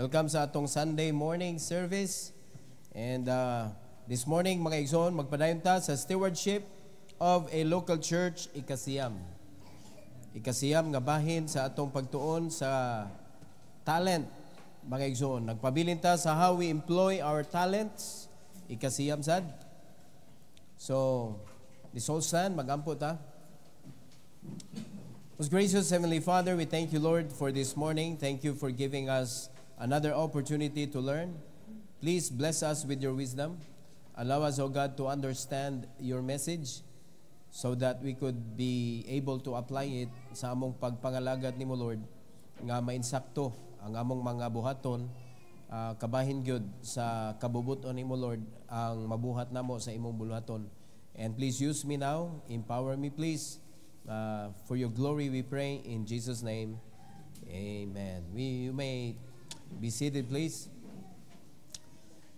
Welcome sa atong Sunday morning service. And this morning, mga igsoon, magpadayon ta sa stewardship of a local church, Ikasiyam. Ikasiyam nga bahin sa atong pagtuon sa talent, mga igsoon. Nagpabilin ta sa how we employ our talents, Ikasiyam sad. So, this whole stand, magampo ta. Most gracious Heavenly Father, we thank you, Lord, for this morning. Thank you for giving us another opportunity to learn. Please bless us with your wisdom. Allow us, O God, to understand your message so that we could be able to apply it sa among pagpangalagad nimo, Lord, nga mainsakto ang among mga buhaton, kabahin gyud sa kabubuton nimo, Lord, ang mabuhat namo sa imong buhaton. And please use me now. Empower me, please. For your glory we pray in Jesus' name. Amen. You may be seated, please.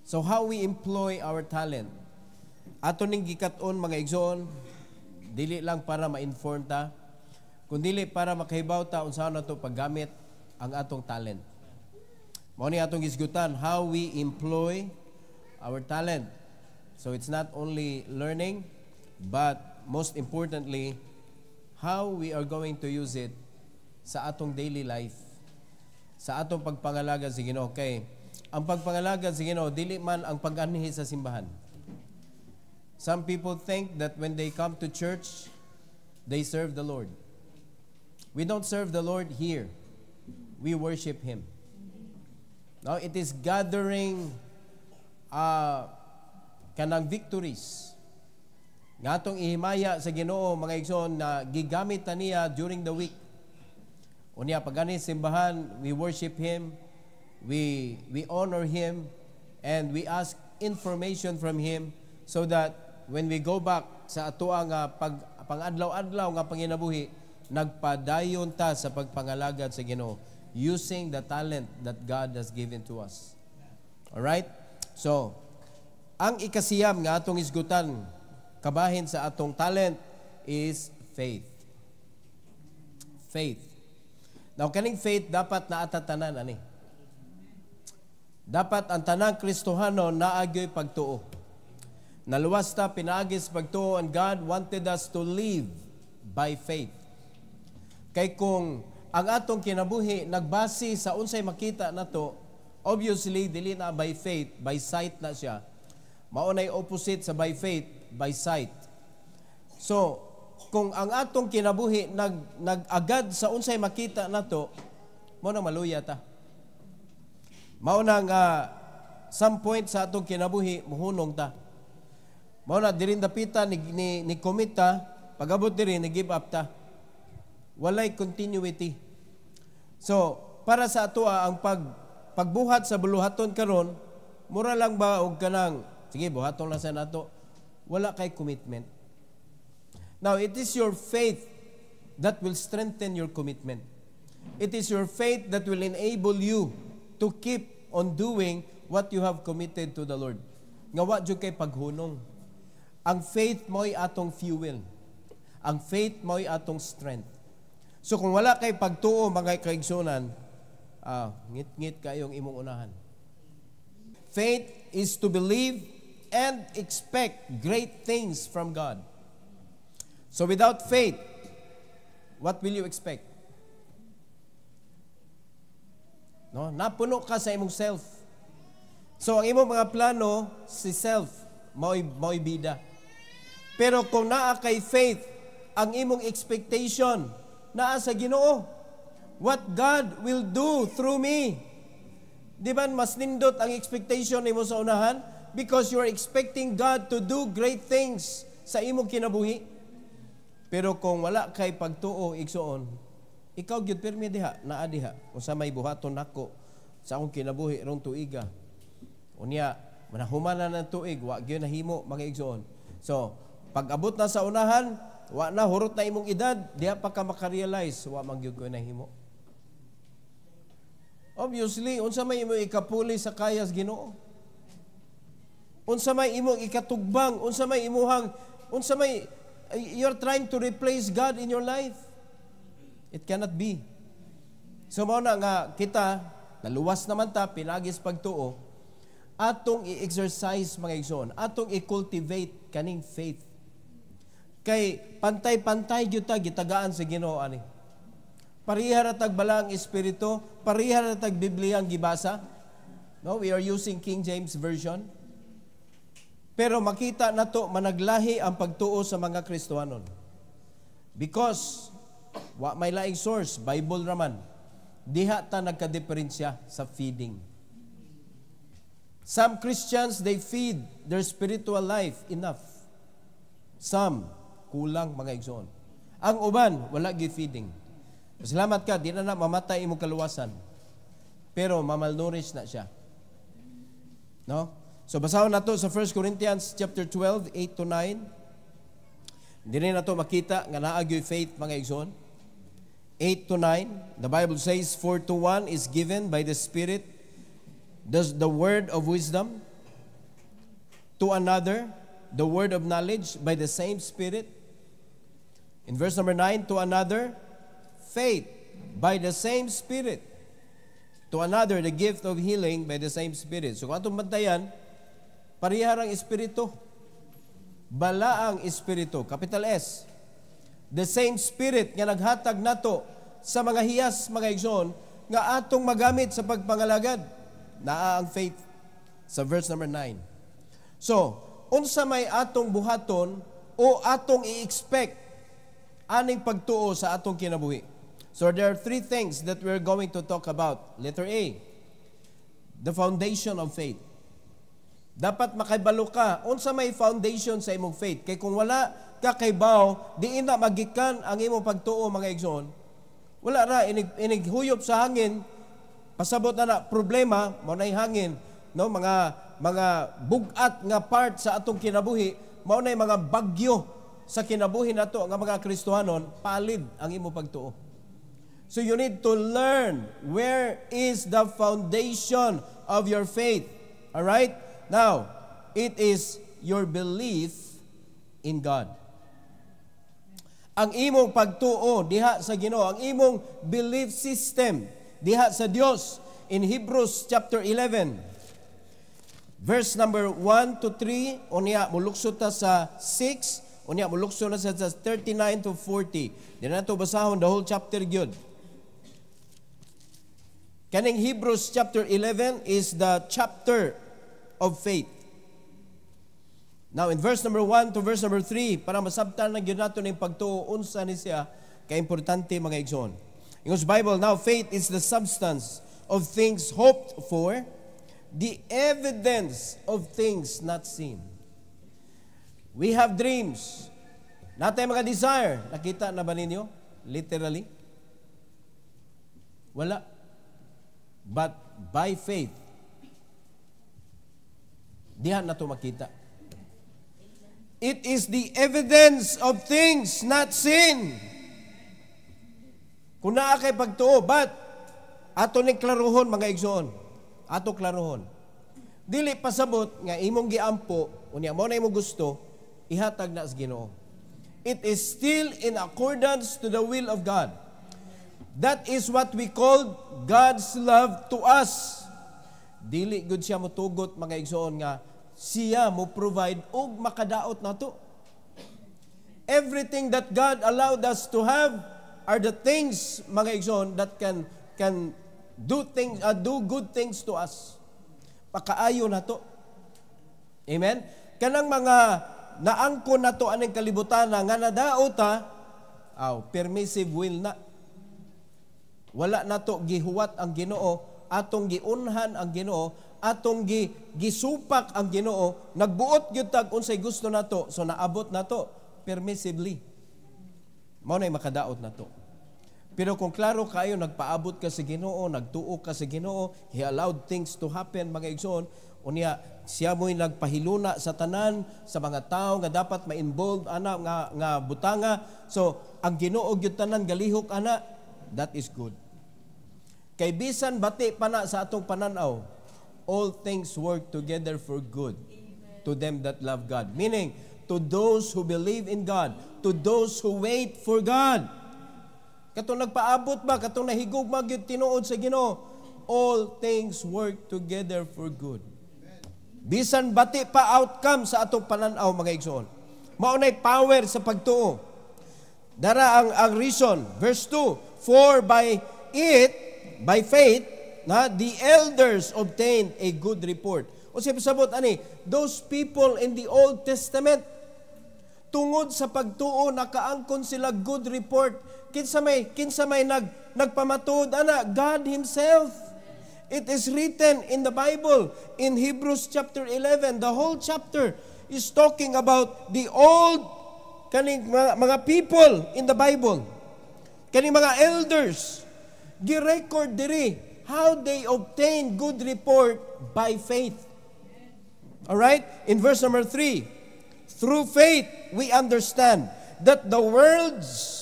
So how we employ our talent. Ato ning gikaton, mga igsoon, dili lang para ma-inform ta, kundi para makahibaw ta unsa nato paggamit ang atong talent. Mao ni atong gisgutan, how we employ our talent. So it's not only learning, but most importantly, how we are going to use it sa atong daily life, sa atong pagpangalaga sa Ginoo. Okay, ang pagpangalaga sa Ginoo dili man ang pag-anhi sa simbahan. Some people think that when they come to church, they serve the Lord. We don't serve the Lord here. We worship Him. Now, it is gathering kanang victories nga atong ihimaya sa Ginoo, mga igsoon, na gigamit ta niya during the week. Unya pag ani simbahan, we worship Him, we honor Him, and we ask information from Him so that when we go back sa atoa nga pang-adlaw-adlaw nga panginabuhi, nagpadayon ta sa pagpangalagad sa Ginoo using the talent that God has given to us. All right? So, ang ikasiyam nga atong isgutan kabahin sa atong talent is faith. Faith. Now, kaning faith dapat naatatanan ani. Dapat ang tanang Kristohano naagyoy pagtuo. Naluwas ta pinaagis pagtuo, and God wanted us to live by faith. Kay kung ang atong kinabuhi nagbase sa unsay makita nato, obviously dili na by faith, by sight na siya. Mao nay opposite sa by faith, by sight. So, kung ang atong kinabuhi nag-agad sa unsay makita nato, mo na maluya ta. Mao na nga some point sa atong kinabuhi muhunong ta. Mao na dirin dapita ni commit ta, pag-abot diri ni give up ta. Walay continuity. So, para sa atoa ang pagbuhat sa buluhaton karon, mura lang ba og kanang sige buhaton lang sa nato, wala kay commitment. Now, it is your faith that will strengthen your commitment. It is your faith that will enable you to keep on doing what you have committed to the Lord. Nga wa jud kay paghunong. Ang faith mo'y atong fuel. Ang faith mo'y atong strength. So kung wala kay pagtuo, mga kaigsunan, ngit-ngit kayong imong unahan. Faith is to believe and expect great things from God. So without faith, what will you expect? No, napuno ka sa imong self. So ang imong mga plano si self, mo'y bida. Pero kung naa kay faith, ang imong expectation naa sa Ginoo, what God will do through me. Di ba mas nindot ang expectation nimo sa unahan? Because you are expecting God to do great things sa imong kinabuhi. Pero kung wala kay pagtuo, igsoon, ikaw gyud permi diha, naa diha, unsa may buhaton nako sa akong kinabuhi rong tuiga. Unya, manahumanan ng tuig, wa gyud nahimo, mga igsoon. So, pag abot na sa unahan, wa na hurot na imong edad, diha pa ka makarealize, wa man gyud ko nahimo. Obviously, unsa may imong ikapuli sa kayas Ginoo? Unsa may imong ikatugbang, unsa may you're trying to replace God in your life. It cannot be. So mao na nga kita naluwas naman ta, pinagis pagtuo, atong i-exercise mga igsoon, atong i-cultivate kaning faith. Kay pantay-pantay gyud ta gitagaan sa Ginoo ani. Pareha ra tag balang espiritu, pareha ra tag Biblia ang gibasa. No, we are using King James version. Pero makita nato managlahi ang pagtuo sa mga Kristiyanon. Because wa may laing source, Bible raman. Diha ta nagka-diferensya sa feeding. Some Christians, they feed their spiritual life enough. Some kulang mga igsoon. Ang uban wala gi feeding. Salamat ka, di na mamatay imong kaluwasan. Pero mamalnourished na siya. No? So basahon nato sa 1 Corinthians chapter 12, 8 to 9. Hindi rin nato makita nga naagyoy faith mga igsoon. 8 to 9, the Bible says, "For to one is given by the Spirit the word of wisdom, to another the word of knowledge by the same Spirit." In verse number 9, "To another faith by the same Spirit, to another the gift of healing by the same Spirit." So kung atong bantayan, pariharang espiritu, balaang espiritu, capital S. The same Spirit nga naghatag nato sa mga hiyas, mga igsoon, nga atong magamit sa pagpangalagad, naa ang faith sa verse number 9. So, unsa may atong buhaton o atong i-expect aning pagtuo sa atong kinabuhi? So there are three things that we're going to talk about. Letter A, the foundation of faith. Dapat makibalo ka, unsa may foundation sa imong faith. Kay kung wala ka kaybaw, di ina magikan ang imong pagtuo mga igsoon. Wala ra, inighuyop sa hangin, pasabot na problema, mao na hangin, no? Mga bugat nga part sa atong kinabuhi, mao na mga bagyo sa kinabuhi nato nga mga Kristohanon, palid ang imong pagtuo. So you need to learn where is the foundation of your faith. All right? Now, it is your belief in God. Ang imong pagtuo diha sa Ginoo, ang imong belief system diha sa Dios. In Hebrews chapter 11, verse number 1 to 3, unya muluksod ta sa 6, unya muluksod na sa 39 to 40. Di na ito basahon the whole chapter gyud. Kaning Hebrews chapter 11 is the chapter of faith. Now, in verse number 1 to verse number 3, para masabtan na gyud nato ning pagtuo unsa ni siya kaimportante mga igsoon. In God's Bible, now faith is the substance of things hoped for, the evidence of things not seen. We have dreams. Natay mga desire. Nakita na ba ninyo? Literally? Wala. But by faith, diha na ito makita. It is the evidence of things not seen. Kung naa kay pagtuo, but ato ning klaruhon mga igsoon. Ato klaruhon. Dili pasabot nga imong giampo, unya mo na imong gusto, ihatag na sa Ginoo. It is still in accordance to the will of God. That is what we call God's love to us. Dili gud siya motugot mga igsoon nga siya mo provide og makadaot nato. Everything that God allowed us to have are the things mga igsoon that can do things, do good things to us. Pakaayo nato. Amen. Kanang mga naangkon nato aning kalibutan nga nadaot permissive will na. Wala nato gihuwat ang Ginoo, atong giunhan ang Ginoo, atong gisupak ang Ginoo, nagbuot gyud tag unsay gusto nato, so naabot nato permissively. Mao nay makadaot nato. Pero kung klaro kayo nagpaabot ka sa Ginoo, nagtuo ka sa Ginoo, He allowed things to happen mga igsoon, unya siya mo'y nagpahiluna sa tanan, sa mga tao nga dapat ma-involve ana nga butanga. So ang Ginoo gyud tanan galihok ana, that is good. Kay bisan bati pa na sa atong pananaw, all things work together for good. Amen. To them that love God. Meaning, to those who believe in God, to those who wait for God. Katong nagpaabot ba, katong nahigog magyud tinuod sa Ginoo, all things work together for good. Bisan bati pa outcome sa atong pananaw, mga igsoon. Maunay power sa pagtuo. Dara ang reason, verse 2, for by faith, the elders obtained a good report. O siya pasabot, those people in the Old Testament, tungod sa pagtuo, nakaangkon sila good report. Kinsa may nagpamatud, God Himself. It is written in the Bible, in Hebrews chapter 11, the whole chapter is talking about the old kaning mga people in the Bible. Kaning mga elders, gi-record diri how they obtain good report by faith. All right? In verse number 3, through faith we understand that the worlds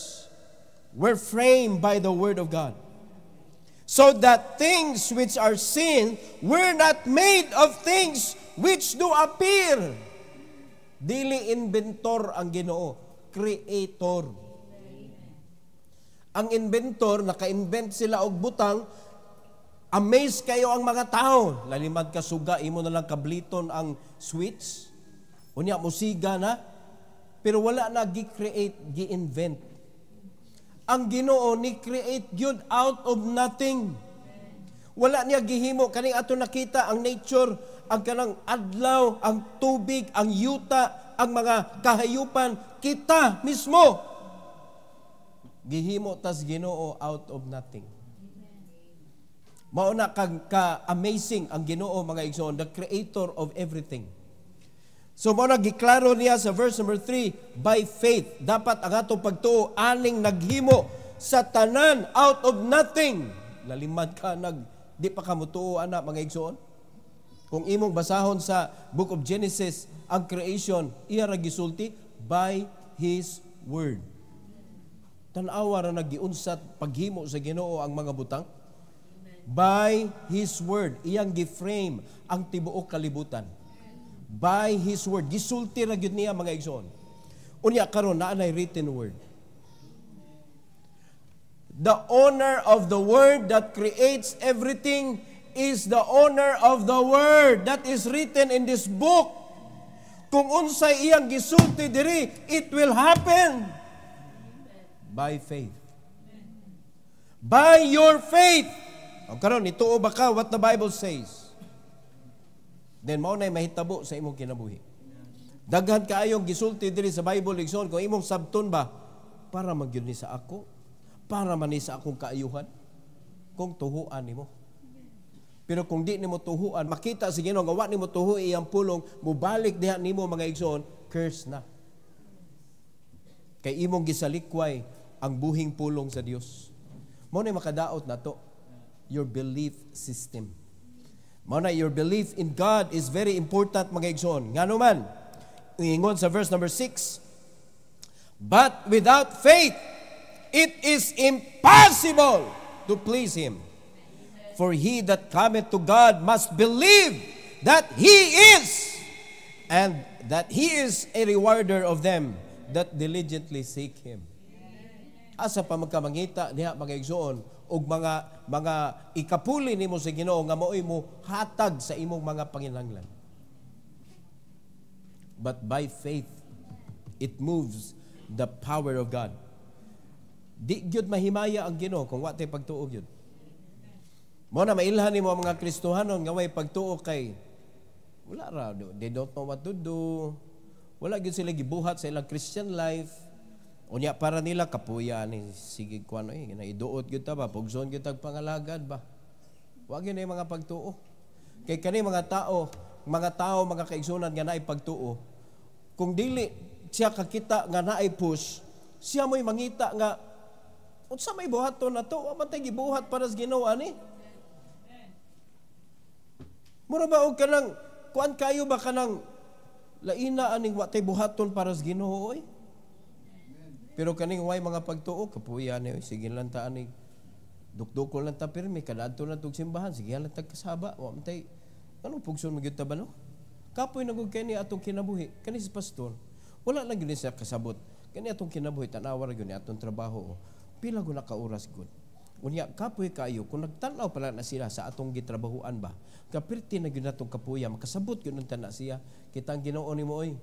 were framed by the word of God, so that things which are seen were not made of things which do appear. Dili inventor ang Ginoo, creator. Ang inventor, naka-invent sila og butang, amaze kayo ang mga tao. Lalimad ka suga, imo na lang kabliton ang switch. Unya, musiga na. Pero wala na gi-create, gi-invent. Ang Ginoo ni create good out of nothing. Wala niya gihimo kaning ato nakita ang nature, ang kanang adlaw, ang tubig, ang yuta, ang mga kahayupan, kita mismo gihimo tas Ginoo out of nothing. Mao na ka-amazing ang Ginoo, mga igsoon, the creator of everything. So mo na giklaro niya sa verse number 3, by faith, dapat ang atong pagtuo aning naghimo sa tanan out of nothing. Lalimad ka, di pa ka mutuo, mga igsoon. Kung imong basahon sa book of Genesis, ang creation, iya ra gisulti by His word. Tan-awa ra nagiunsat paghimo sa Ginoo ang mga butang. By His word, iyang gi-frame ang tibuok kalibutan. By His word. Gisulti ra gyud niya, mga igsoon. Unya karon naa nay written word. The owner of the word that creates everything is the owner of the word that is written in this book. Kung unsay iyang gisulti diri, it will happen. By faith. By your faith. O karon ituo ba ka what the Bible says? Then mao nay mahitabo sa imong kinabuhi. Daghan kaayong gisulti diri sa Bible, igsoon, kung imong sabton ba para magyud ni sa ako, para man ni sa akong kaayuhan, kung tuhuan nimo. Pero kung di nimo tuhuan, makita sa Ginoo nga wa nimo tuhoy iyang pulong, mubalik diha nimo, mga igsoon, curse na. Kay imong gisalikway ang buhing pulong sa Dios. Mao nay makadaot nato your belief system. Mao na your belief in God is very important, mga igsoon. Ngano man, ingon sa verse number 6, but without faith, it is impossible to please Him. For he that cometh to God must believe that He is, and that He is a rewarder of them that diligently seek Him. Asa pa magkamangita niya, mga igsoon, og mga ikapuli nimo sa Ginoo nga maoy mo hatag sa imong mga panginahanglan. But by faith, it moves the power of God. Di gyud mahimaya ang Ginoo kung wa tay pagtuo gyud. Mo na mailhan nimo mga Kristohanon nga way pagtuo kay wala ra, they don't know what to do. Wala gyud sila gibuhat sa ilang Christian life. Unya para nila kapuya ni sige kuan ginaiduot gyud ta ba, pugson gyud tag pangalagad ba. Wa gyud na mga pagtuo. Kay kani mga tao, mga kaigsunan nga naay pagtuo, kung dili siya kakita nga naay push, siya mo'y mangita nga unsa may buhaton nato, wa man tay gibuhat para sa Ginoo ani. Mura ba og kanang kuan kayo ba kanang laina aning wa tay buhaton para sa Ginoo oy? Pero kaning way mga pagtuo, kapuya ni, sige lang ta ani, dukdukol lang ta pirmi, kadadto lang tug simbahan, sige lang ta kasaba, wa man tay, anong pugson magyud ta ba no? Kapoy nagug kani atong kinabuhi, kani si pastor, wala lang gyud siya kasabot, kani atong kinabuhi, tanawa ra gyud ni atong trabaho, pila gud ka oras gud. Unya, kapoy kayo, kung nagtanaw pala na sila sa atong gitrabahuan ba, kapirti na yun natong kapuya, makasabot yun ng tana siya, kitang Ginoo ni mo, oy.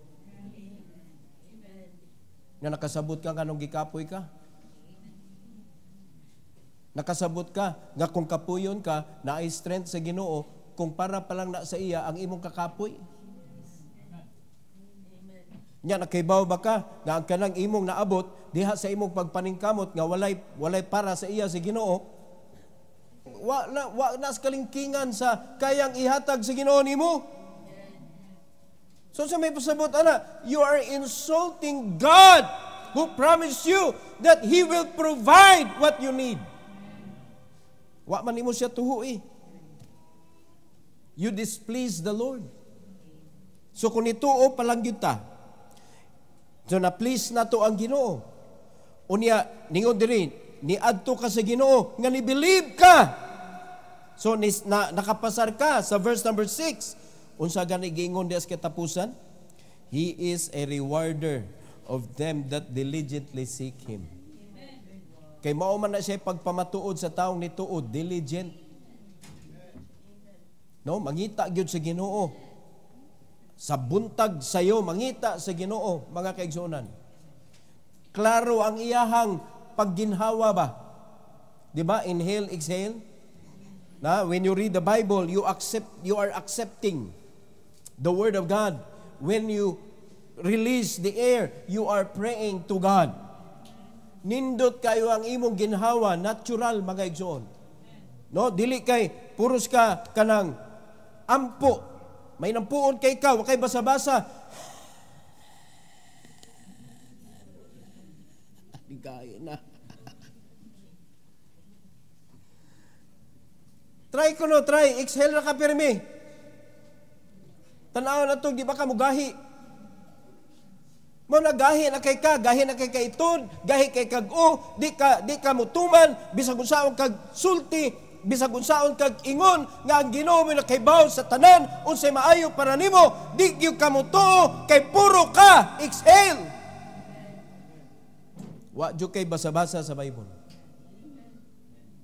Nga nakasabot ka, kanong gikapoy ka? Nakasabot ka, nga kung kapuyon ka, na ay strength sa Ginoo, kung para palang na sa iya, ang imong kakapoy. Nya nakaibaw ba ka nga ang kanang imong naabot diha sa imong pagpaningkamot nga walay para sa iya sa Ginoo, wa na kalingkingan sa kayang ihatag sa Ginoo nimo. So sa may pasabot ana, you are insulting God who promised you that He will provide what you need. Wa man nimo siya tuho eh. You displease the Lord. So kung ituo palang gyud ta, so na-please na to ang Ginoo. Unya, ningon diri, niadto ka sa Ginoo, nga ni-believe ka. So, nakapasar ka sa verse number 6. Unsa gani giingon dias katapusan? He is a rewarder of them that diligently seek Him. Kay mao man na siya pagpamatuod sa taong nituod, diligent. No, mangita gyud sa Ginoo. Sa buntag sayo, mangita sa Ginoo, mga kaigsuonan. Klaro ang iyahang pagginhawa ba? Di ba? Inhale, exhale. Na, when you read the Bible, you are accepting the Word of God. When you release the air, you are praying to God. Nindot kayo ang imong ginhawa, natural, mga igsoon. No, dili kay puros ka kanang ampo. May nampuon kay ikaw, wakay basa-basa. Ligaya na. Try ko no, try. Exhale na ka pirmi. Tanaw na to, di ba ka mugahi? Mo nagahi na kay ka, gahi na kay kaitod, gahi kay kag-o, di ka mutuman, bisag unsaon kag sulti, bisag unsaon kag ingon nga ang Ginoo mo nakaibaw sa tanan unsay maayo para nimo, di gyud ka mutuo kay puro ka exhale. Wa jud kay basa-basa sa Bible.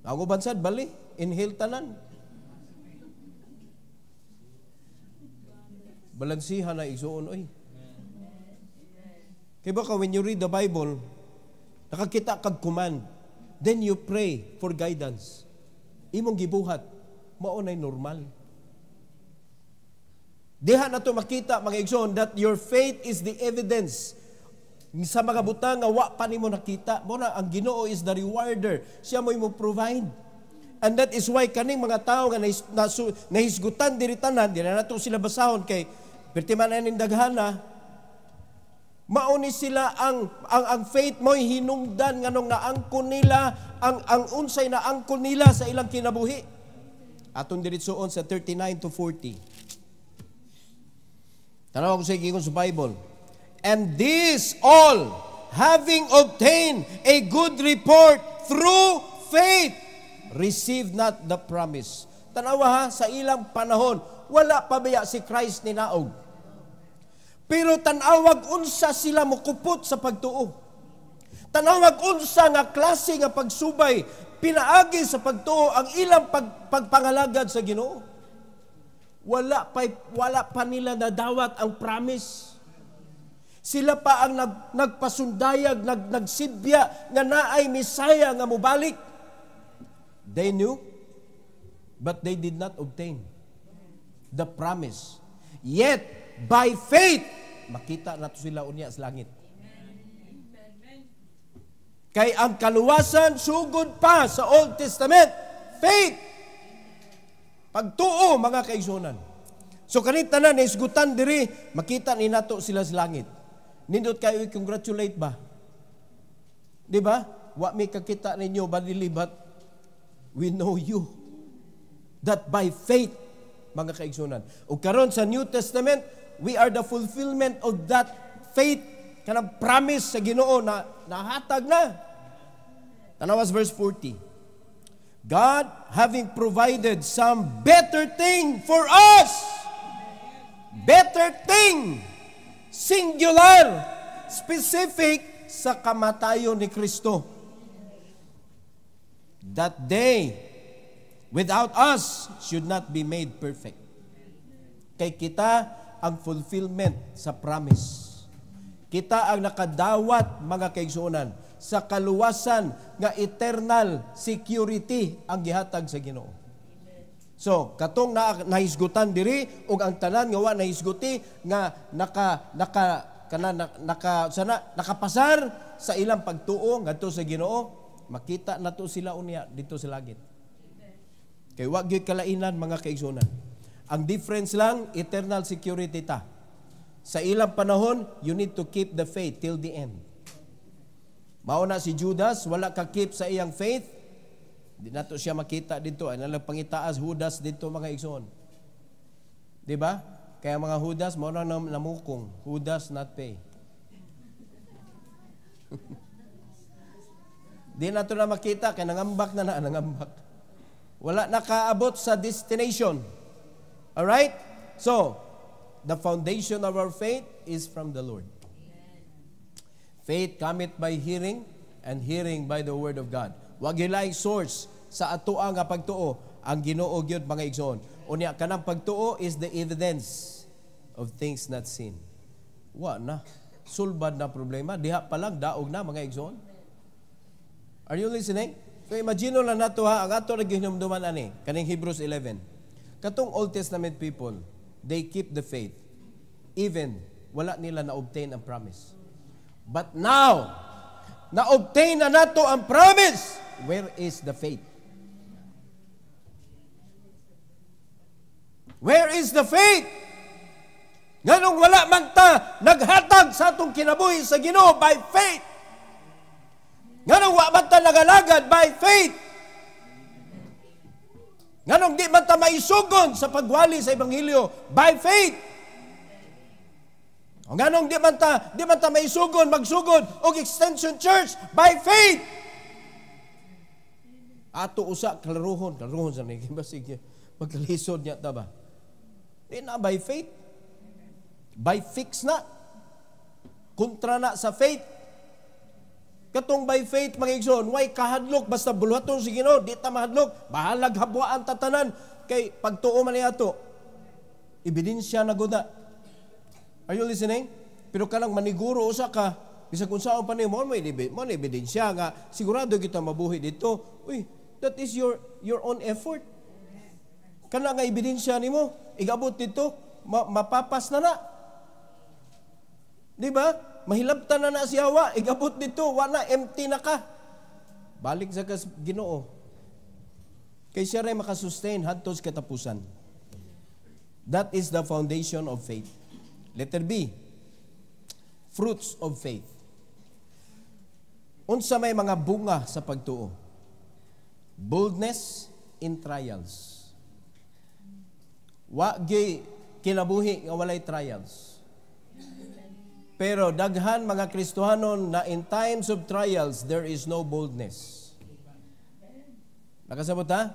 Ako bansad bali, inhale tanan. Balansihan na igsuon oy. Kay baka when you read the Bible, nakakita kag command, then you pray for guidance. Imong gibuhat, mao nay normal. Diha na to makita, mga igsoon, that your faith is the evidence. Sa mga butang nga wa pa nimo nakita, mo na ang Ginoo is the rewarder. Siya mo provide. And that is why kaning mga tao nga nahisgutan diri tanan, di na nato sila basahon kay pertiman na ning daghana, mauni sila ang faith mo'y hinungdan nganong naangkon nila ang unsay naangkon nila sa ilang kinabuhi. Aton diritsoon sa 39 to 40. Tanaw ko sa giingon sa Bible. And this all, having obtained a good report through faith, received not the promise. Tanawa ha, sa ilang panahon, wala pa baya si Christ ni naog. Pero tanawag unsa sila mukupot sa pagtuo. Tanawag unsa nga klase nga pagsubay pinaagi sa pagtuo ang ilang pagpangalagad sa Ginoo. Wala pa nila nadawat ang promise. Sila pa ang nagpasundayag, nagsibya nga naay Misaya nga mubalik. They knew, but they did not obtain the promise. Yet, by faith, makita nato sila unya sa langit. Kay ang kaluwasan sugod pa sa Old Testament, faith. Pagtuo, mga kaigsunan. So kanita na naisgutan diri, makita ni nato sila sa langit. Nindot kayo i-congratulate ba? Di ba? Wa may kakita ninyo badili, but we know you. That by faith, mga kaigsunan. O karon sa New Testament, we are the fulfillment of that faith, kanang promise sa Ginoo na nahatag na. Tanawas verse 40. God having provided some better thing for us. Better thing. Singular. Specific sa kamatayon ni Kristo. that they without us should not be made perfect. Kay kita ang fulfillment sa promise. Kita ang nakadawat, mga kaigsuonan, sa kaluwasan nga eternal security ang gihatag sa Ginoo. So, katong nahisgutan diri ug ang tanan nga wa nahisguti nga nakapasar sa ilang pagtuo ngadto sa Ginoo, makita nato sila unya dito sa langit. Kay wa gyud kalainan, mga kaigsuonan. Ang difference lang, eternal security ta. Sa ilang panahon, you need to keep the faith till the end. Mauna si Judas, wala ka keep sa iyang faith, di nato siya makita dito. Ay nalang pangitaas Judas dito, mga igsoon. Di ba? Kaya mga Judas, mauna namukong. Judas not pay. Di nato na makita, kaya nangambak na nangambak. Wala nakaabot sa destination. Alright? So, the foundation of our faith is from the Lord. Faith cometh by hearing, and hearing by the word of God. Wag laing source sa atoa nga pagtuo ang Ginoo gyud, mga igsoon. Unya kanang pagtuo is the evidence of things not seen. Wa na sulbad na problema, diha pa lang daog na, mga igsoon. Are you listening? So imagine lang nato ha, ang ato ra gihinumduman ani kaning Hebrews 11. Katong Old Testament people, they keep the faith. Even wala nila na-obtain ang promise. But now, na-obtain na nato ang promise. Where is the faith? Where is the faith? Nganong wala man ta naghatag sa atong kinabuhi sa Ginoo by faith? Nganong wala man ta nagalagad by faith? Nganong di man ta maisugon sa pagwali sa Ebanghelyo by faith? O nganong di man ta maisugon, magsugod og extension church by faith? Ato usa klaruhon sa ni basig magkalisod niya ta ba? Di na by faith. By fix na. Kontra na sa faith. Katong by faith, mga igsoon, way kahadlok basta buluhaton si Ginoo, di ta mahadlok, bahalag habwaan tatanan kay pagtuo man niya ebidensya na gud na. Are you listening? Pero kanang maniguro usa ka, bisag unsaon pa nimo mo ebidensya nga sigurado kita mabuhi dito. Uy, that is your own effort. Kana nga ebidensya nimo, igabot dito, mapapas na. Di ba? Mahilabtan na si Hawa, igabot dito, wala empty na ka. Balik sa Ginoo. Kay siya rin makasustain hadto sa katapusan. That is the foundation of faith. Letter B, fruits of faith. Unsa may mga bunga sa pagtuo? Boldness in trials. Wa gyud kinabuhi nga walay trials. Pero daghan mga Kristohanon na in times of trials there is no boldness. Nakasabot ha?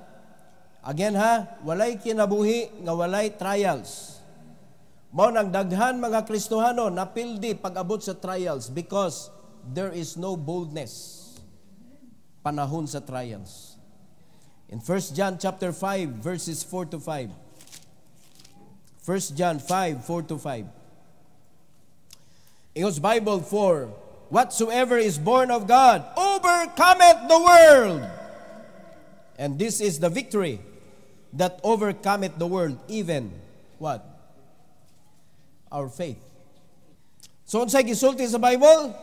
Again ha, walay kinabuhi nga walay trials. Mao nang daghan mga Kristohanon napildi pag-abot sa trials because there is no boldness panahon sa trials. In 1 John chapter 5 verses 4 to 5. 1 John 5, 4 to 5. Ingos Bible 4, whatsoever is born of God overcometh the world. And this is the victory that overcometh the world, even what? Our faith. So unsay gisulti sa Bible?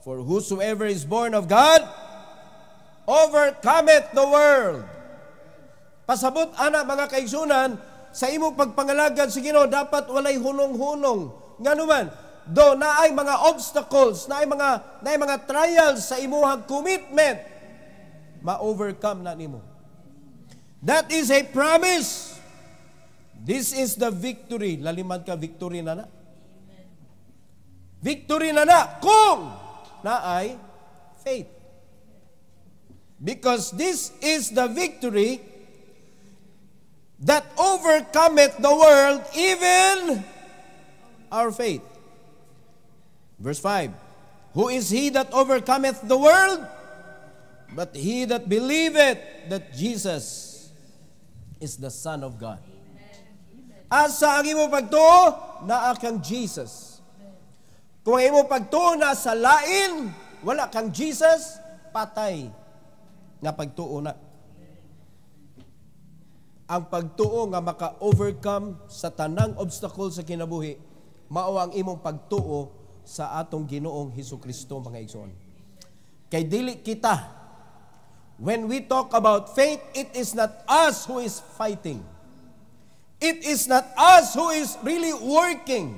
For whosoever is born of God overcometh the world. Pasabot ana mga kaigsunan, sa imong pagpangalagad sa Ginoo dapat walay hunong-hunong. Ngano man, do naay mga obstacles, naay mga trials sa imong commitment, ma-overcome na nimo. That is a promise. This is the victory. Laliman ka, victory na na. Victory na na kung naay faith. Because this is the victory that overcometh the world, even our faith. Verse 5, who is he that overcometh the world? but he that believeth that Jesus is the Son of God. Asa ang imo pagtuo? Naa kang Jesus. Kung ang imo pagtuo na sa lain, wala kang Jesus, patay nga pagtuo na. Ang pagtuo nga maka-overcome sa tanang obstacle sa kinabuhi, mao ang imong pagtuo sa atong Ginoong Hesukristo, mga igsoon. Kay dili kita, when we talk about faith, it is not us who is fighting. It is not us who is really working.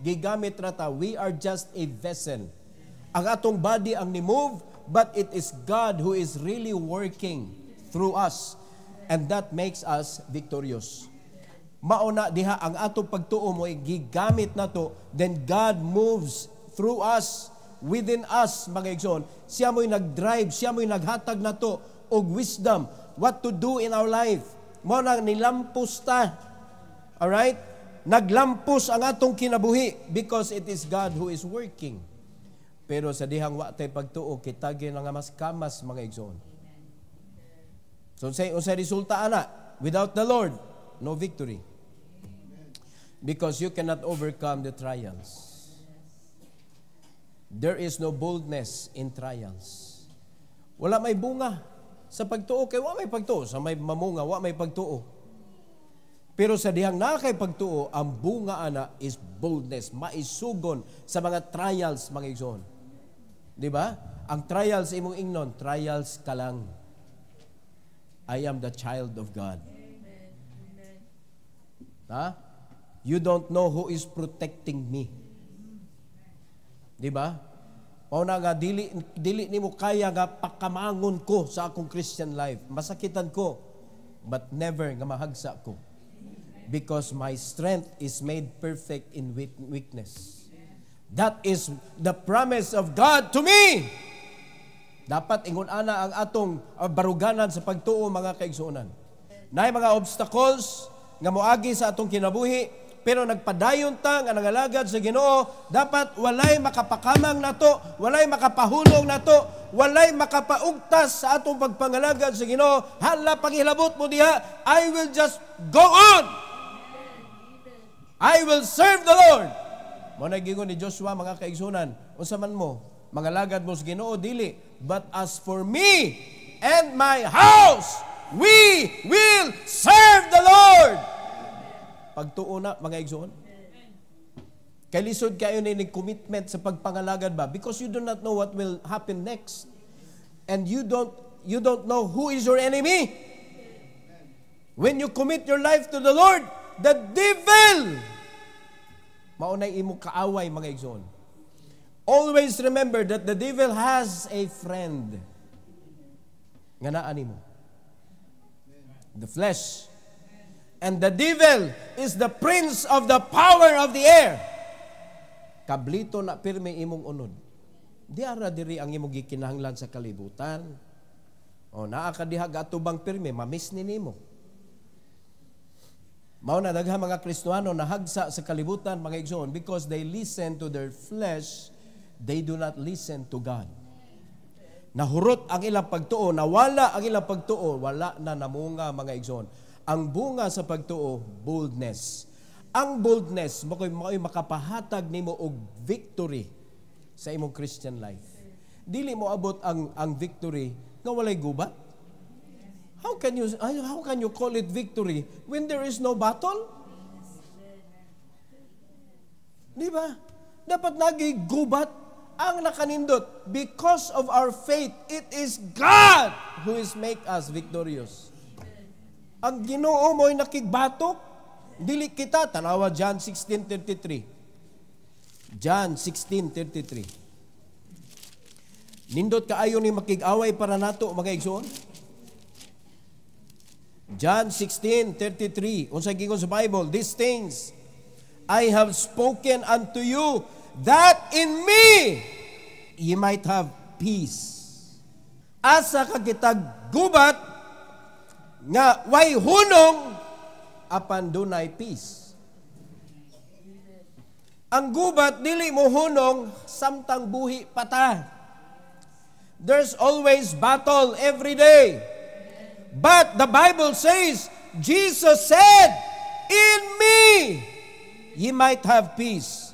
Gigamit rata, we are just a vessel. Ang atong body ang ni-move, but it is God who is really working through us. And that makes us victorious. Mauna diha, ang atong pagtuo mo, gigamit na to, then God moves through us, within us, mga igsoon. Siya mo'y nag-drive, siya mo'y naghatag na to, og wisdom, what to do in our life. Mo nang nilampos ta. Alright? Naglampos ang atong kinabuhi because it is God who is working. Pero sa dihang wa tay pagtuo, kita gyud nga mas kamas, mga igsoon. So unsay resulta ana? Without the Lord, no victory. Because you cannot overcome the trials. There is no boldness in trials. Wala may bunga sa pagtuo, kay wa may pagtuo. Sa may mamunga, wa may pagtuo. Pero sa dihang na kay pagtuo, ang bunga ana is boldness, maisugon sa mga trials, mga igsoon. Di ba? Ang trials imong ingnon, trials ka lang. I am the child of God. Ha? You don't know who is protecting me. Di ba? O na nga, dili nimo kaya nga pakamangon ko sa akong Christian life. Masakitan ko, but never nga mahagsa ko. Because my strength is made perfect in weakness. That is the promise of God to me. Dapat ingon ana ang atong baruganan sa pagtuo, mga kaigsuonan. Naay mga obstacles nga moagi sa atong kinabuhi, pero nagpadayon ta nga nangalagad sa Ginoo, dapat walay makapakamang nato, walay makapahulong nato, walay makapaugtas sa atong pagpangalagad sa Ginoo. Hala paghilabot mo diha, I will just go on. I will serve the Lord. Mo nagingon ni Joshua, mga kaigsuonan, unsa man mo, mangalagad mo sa Ginoo, dili. But as for me and my house, we will serve the Lord. Pagtuo na, mga igsoon. Kay lisod kayo na yung commitment sa pagpangalagad ba? Because you do not know what will happen next. And you don't know who is your enemy. When you commit your life to the Lord, the devil, maunay imo kaaway, mga igsoon. Always remember that the devil has a friend. Nga naan mo. The flesh. And the devil is the prince of the power of the air. Kablito na pirme imong unod. Di ara diri ang imong gikinahanglan sa kalibutan. O naa ka diha gatubang pirme, mamiss ni nimo. Mao na daghang mga Kristiyano nahagsa sa kalibutan, mga igsoon, because they listen to their flesh, they do not listen to God. Nahurot ang ilang pagtuo, nawala ang ilang pagtuo, wala na namunga, mga igsoon. Ang bunga sa pagtuo, boldness. Ang boldness, mako'y makapahatag nimo og victory sa imong Christian life. Dili mo abot ang victory nga walay gubat. How can you call it victory when there is no battle? Di ba? Dapat nagigubat ang nakanindot. Because of our faith, it is God who is make us victorious. Ang Ginoo mo'y nakigbatok, dili kita. Tanawa John 16:33. John 16:33. Nindot kaayo ni makig-away para nato, mga igsoon. John 16:33. Unsay giingon sa Bible, these things I have spoken unto you, that in me ye might have peace. Asa ka kitag gubat nga way hunong apan dunay peace. Ang gubat dili mo hunong samtang buhi pata. There's always battle every day. But the Bible says, Jesus said, "In me ye might have peace.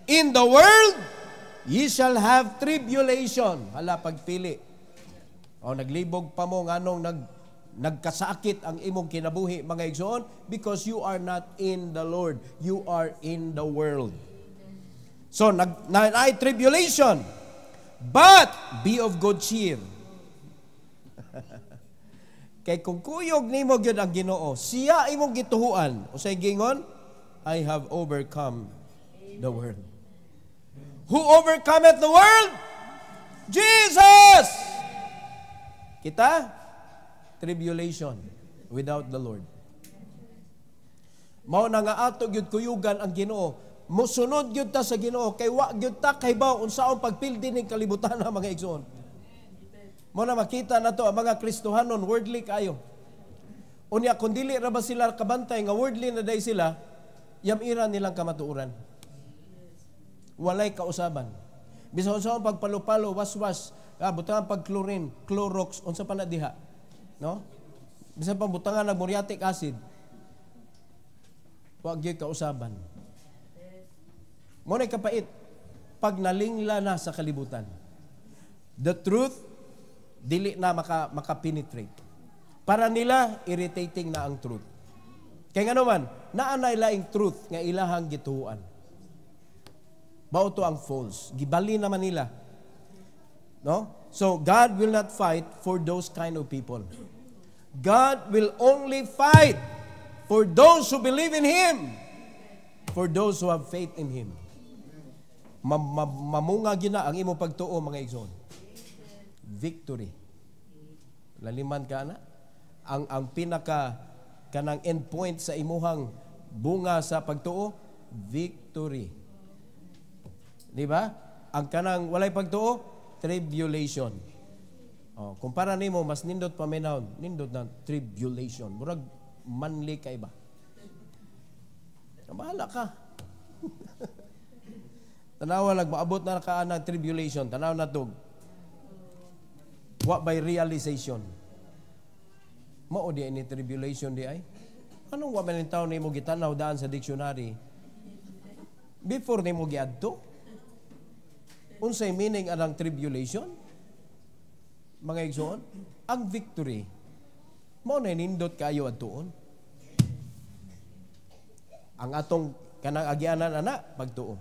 In the world ye shall have tribulation." Hala, pagpili. O, naglibog pa mo nganong nagkasakit ang imong kinabuhi, mga igsoon, because you are not in the Lord. You are in the world. So, na-ay tribulation. But, be of good cheer. Kay kung kuyog nimo gyud ang Ginoo, siya imong gituhuan. O say gingon, I have overcome the world. Who overcometh the world? Jesus! Kita? Tribulation without the Lord. Mao na nga ato gyud kuyugan ang Ginoo. Musunod gyud ta sa Ginoo kay wa gyud ta kay ba unsaon pagpildi ning kalibutan na mga igsoon. Mao na makita nato ang mga Kristohanon worldly kayo. Unya kun dili ra ba sila kabantay nga worldly na day sila, yamira nilang kamatuoran. Walay kausaban. Bisan unsaon pagpalo-palo, waswas, butangan pag chlorine, Clorox, unsa pa na diha. No? Bisan pang butangan ng muriatic acid. Wa gyud kausaban. Mo na kapait pag nalingla na sa kalibutan. The truth dili na maka-penetrate. Para nila irritating na ang truth. Kaya nga naman, naanay laing truth nga ilahang gituan. Bao to ang false. Gibali naman nila. No? So, God will not fight for those kind of people. God will only fight for those who believe in Him. For those who have faith in Him. Mamunga gina ang imong pagtuo, mga igsoon. Victory. Laliman ka na. Ang pinaka kanang endpoint sa imuhang bunga sa pagtuo, victory. Di ba? Ang kanang walay pagtuo, tribulation. Oh, kumpara nimo mas nindot pa menahon, nindot na tribulation. Murag manli kay ba? Bahala ka. Tanawa lag maabot na ka na tribulation, tanaw na tug. What by realization? Mao di ni tribulation di ay. Anong wa man taw nimo gitanaw daan sa dictionary? Before nimo giadto? Unsay meaning anang tribulation? Mga igsoon, ang victory mao na nindot kayo adtuon. Ang atong kanang agianan ana pagtuo.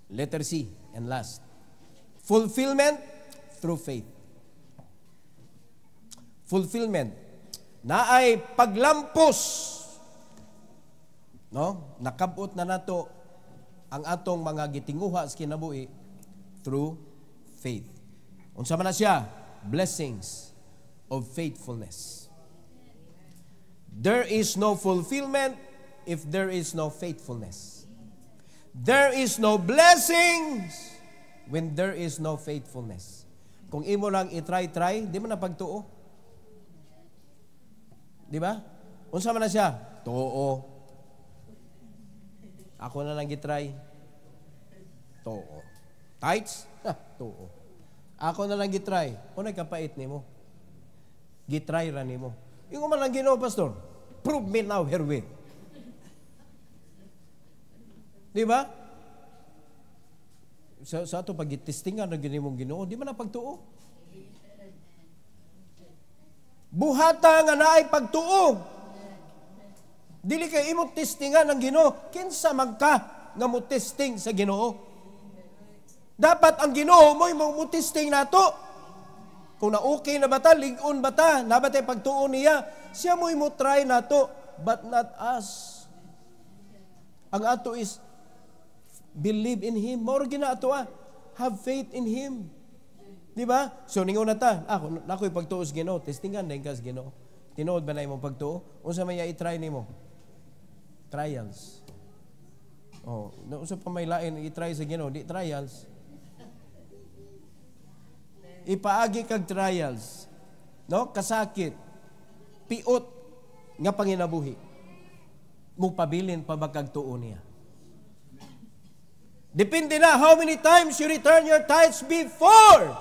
Letter C and last. Fulfillment through faith. Fulfillment. Naay paglampos. No? Nakabot na nato ang atong mga gitinguha sa kinabuhi through faith. Unsa man na siya? Blessings of faithfulness. There is no fulfillment if there is no faithfulness. There is no blessings when there is no faithfulness. Kung imo lang i-try, di man na pagtuo. Di ba? Unsa man na siya? Tuo. Ako na lang gitry. Tuo. Tights? Tuo. Ako na lang gitry. Unay kapait nimo. Gitry ra nimo. Yung man lang Ginoo, pastor. Prove me now herewith. Di ba? Sa ato pag-testingan na ginimong Ginoo, di man na pagtuo. Buhata nga naay pagtuo. Dili kay imo testingan ng Ginoo, kinsa man ka nga mo testing sa Ginoo. Dapat ang Ginoo mo mo testing nato. Kung na okay na bata, lig-on bata, nabatay pagtuo niya, siya mo try nato, but not us. Ang ato is believe in Him. More gina ato have faith in Him. Di ba? So ningon na ta, nakoy pagtuo sa Ginoo, testingan din ka sa Ginoo. Tinuod ba na imong pagtuo? Unsa may i-try nimo? Trials. Oh, unsa pa may lain i-try sa Ginoo, di trials. Ipaagi kag trials. No? Kasakit. Piot nga panginabuhi. Mupabilin pa ba kag tuo niya? Depende na how many times you return your tithes before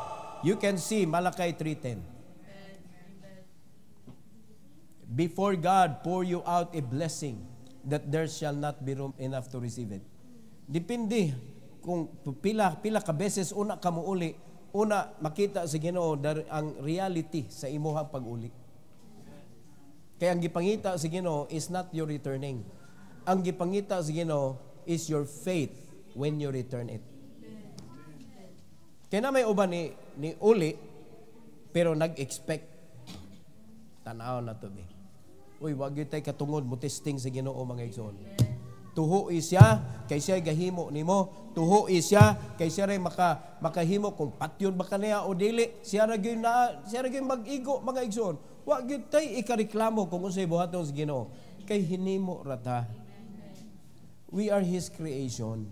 You can see Malachi 3:10. Before God pour you out a blessing, that there shall not be room enough to receive it. Depende kung pila ka beses una ka muuli, una makita sa Ginoo ang reality sa imuhang pag-uli. Kaya ang gipangita sa Ginoo is not your returning. Ang gipangita sa Ginoo is your faith when you return it. Kaya na may uban ni uli, pero nag-expect. Tanaw na to be. Uy, wag yun tayo katungod mo testing sa Ginoo mga igsoon. Tuho siya, kay siya gahimo nimo. Tuho siya, kay siya rin makahimo kung patyon ba kaniya o dili. Siya rin mag-igo mga igsoon. Wag yun tayo ikareklamo kung unsay buhaton sa Ginoo. Kay hinimo rata. We are His creation.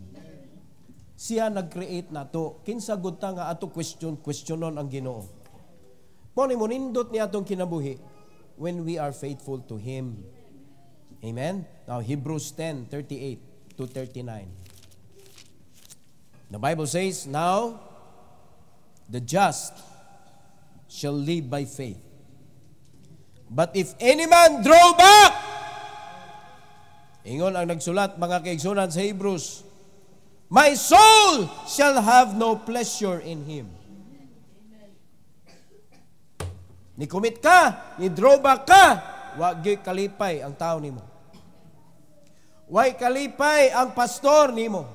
Siya nag-create na to. Kinsa gud ta nga ato questionon ang Ginoo. Poni mo nindot niya atong kinabuhi when we are faithful to Him. Amen? Now, Hebrews 10:38 to 39. The Bible says, now, the just shall live by faith. But if any man draw back, ingon ang nagsulat, mga kaigsunan sa Hebrews, my soul shall have no pleasure in him. Ni commit ka, ni drawback ka, wag gyud kalipay ang tao nimo. Way kalipay ang pastor nimo.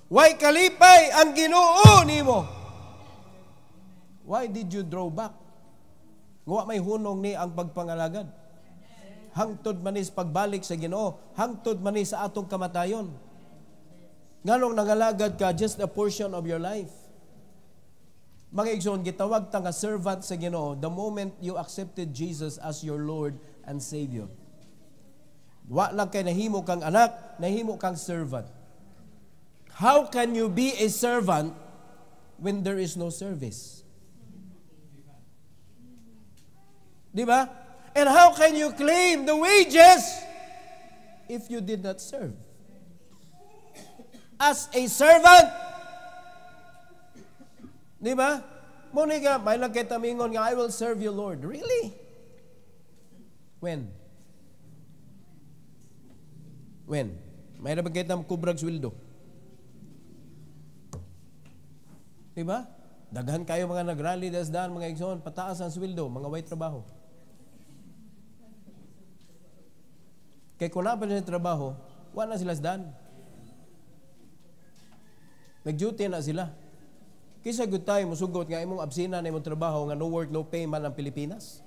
Way kalipay ang Ginoo nimo. Why did you draw back? Wa may hunong ni ang pagpangalagad. Hangtod man is pagbalik sa Ginoo, hangtod man is sa atong kamatayon. Nganong nangalagad ka just a portion of your life. Mga igsoon, gitawag ta nga servant sa Ginoo the moment you accepted Jesus as your Lord and Savior. Wa lang kay nahimo kang anak, nahimo kang servant. How can you be a servant when there is no service? Di ba? And how can you claim the wages if you did not serve? As a servant, di ba? Muna ka, may lang kita mingon nga, I will serve you, Lord. Really? When? When? May na ba kita kubrag sweldo? Di ba? Daghan kayo mga nagrally dasdan, mga igsoon, pataas ang sweldo, mga white trabaho. Kaya kung na pa nila trabaho, wala na sila dasdan. Nag-duty na sila. Kisa good tayo, musugot nga imong absina na imong trabaho nga no work, no pay man ang Pilipinas.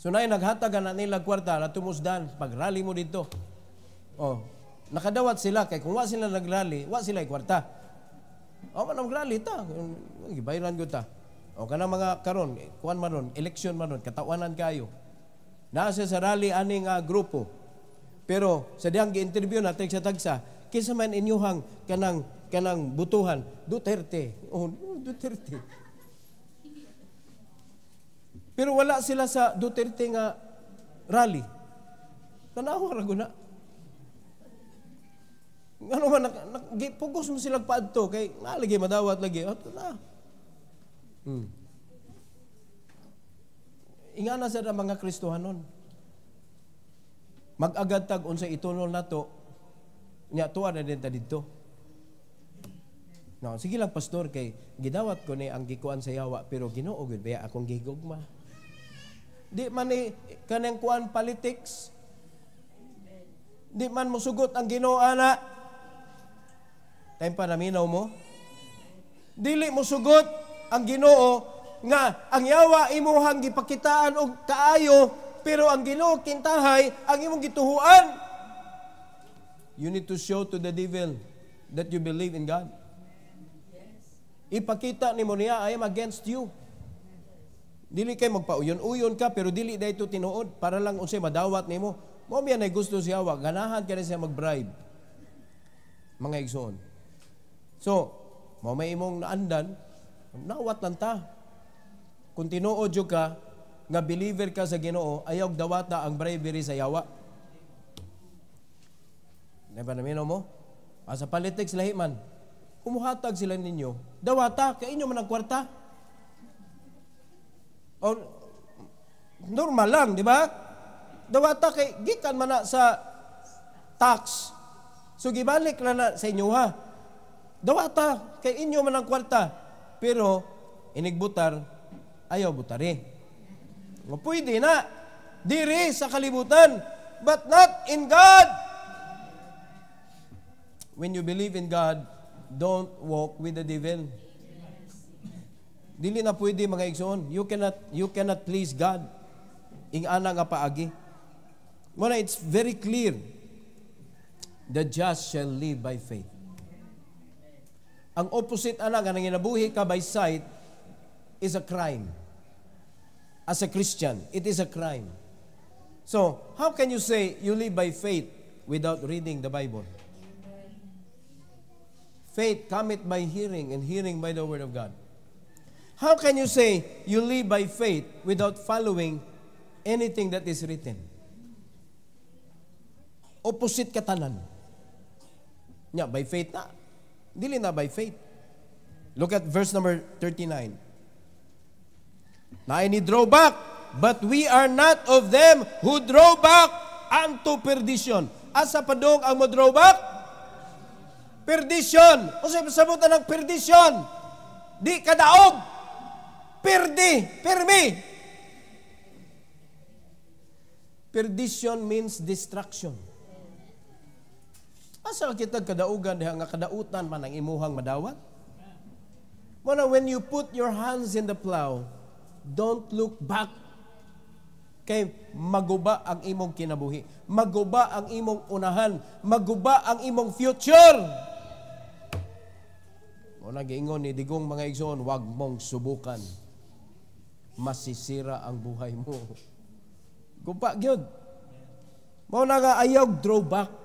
So na naghatag na nila kwarta na tumusdan pag-rally mo dito. Oh, nakadawat sila kay kung wa sila nag-rally, wa sila kwarta. O man nag-rally ta, gibayran gyud ta. O kana mga karon, kuan man ron, election man ron, katawanan kayo. Nasa sa rally aning grupo. Pero sa diyang gi-interview na tagsa-tagsa, kinsa man inyuhang kanang butuhan, Duterte. Oh, Duterte. Pero wala sila sa Duterte nga rally. Tanawa ra guna. Ngano man pugos mo sila paadto kay nalagi madawat lagi. Na. Ingana sa mga Kristohanon. Mag-agad tag unsa itunol nato nya tuwa na din ta didto. No, sige lang pastor kay gidawat ko ni ang gikuan sa yawa pero Ginoo gud baya akong gihigugma. Di man ni kanang kuan politics. Di man mosugot ang Ginoo ana. Time pa naminaw mo. Dili mosugot ang Ginoo nga ang yawa imuhang gipakitaan og kaayo pero ang Ginoo kintahay ang imong gituhuan. You need to show to the devil that you believe in God. Ipakita ni mo niya, I am against you. Dili kay magpauyon-uyon ka, pero dili na ito tinuod, para lang unsay madawat ni mo. Mo yan ay gusto siya, ganahan ka rin siya mag-bribe. Mga igsoon. So, mo may imong naandan, nawat lang ta. Kung tinuod yung ka, nga believer ka sa Ginoo, ayaw dawata ang bribery sa yawa. Diba naminaw mo? Sa politics lahi man. umuhatag sila ninyo, dawata, kay inyo man ang kwarta. O, normal lang, di ba? Dawata, kay gikan man na sa tax. So, gibalik na sa inyo, ha? Dawata, kay inyo man ang kwarta. Pero, inigbutar, ayaw butari. O, pwede na. Diri sa kalibutan, but not in God. When you believe in God, don't walk with the devil. Dili na pwede mga igsoon. You cannot please God. Ing ana nga paagi. Muna, it's very clear. The just shall live by faith. Ang opposite ana nga nanginabuhi ka by sight is a crime. As a Christian, it is a crime. So, how can you say you live by faith without reading the Bible? Faith cometh by hearing, and hearing by the word of God. How can you say you live by faith without following anything that is written? Opposite katanan. Nya, by faith na. Dili na by faith. Look at verse number 39. Na ini draw back, but we are not of them who draw back unto perdition. Asa padong ang mo draw back? Perdition. O sa sabutan ng perdition. Di kadaog. Permi. Perdition means destruction. Asa kita kadaugan diha nga kadautan man ang imuhang madawat? Muna, when you put your hands in the plow, don't look back. Kay maguba ang imong kinabuhi. Maguba ang imong unahan. Maguba ang imong future. Muna, giingon ni Digong mga igsoon, wag mong subukan. Masisira ang buhay mo. Gupa gyud. Muna nga ayog draw back.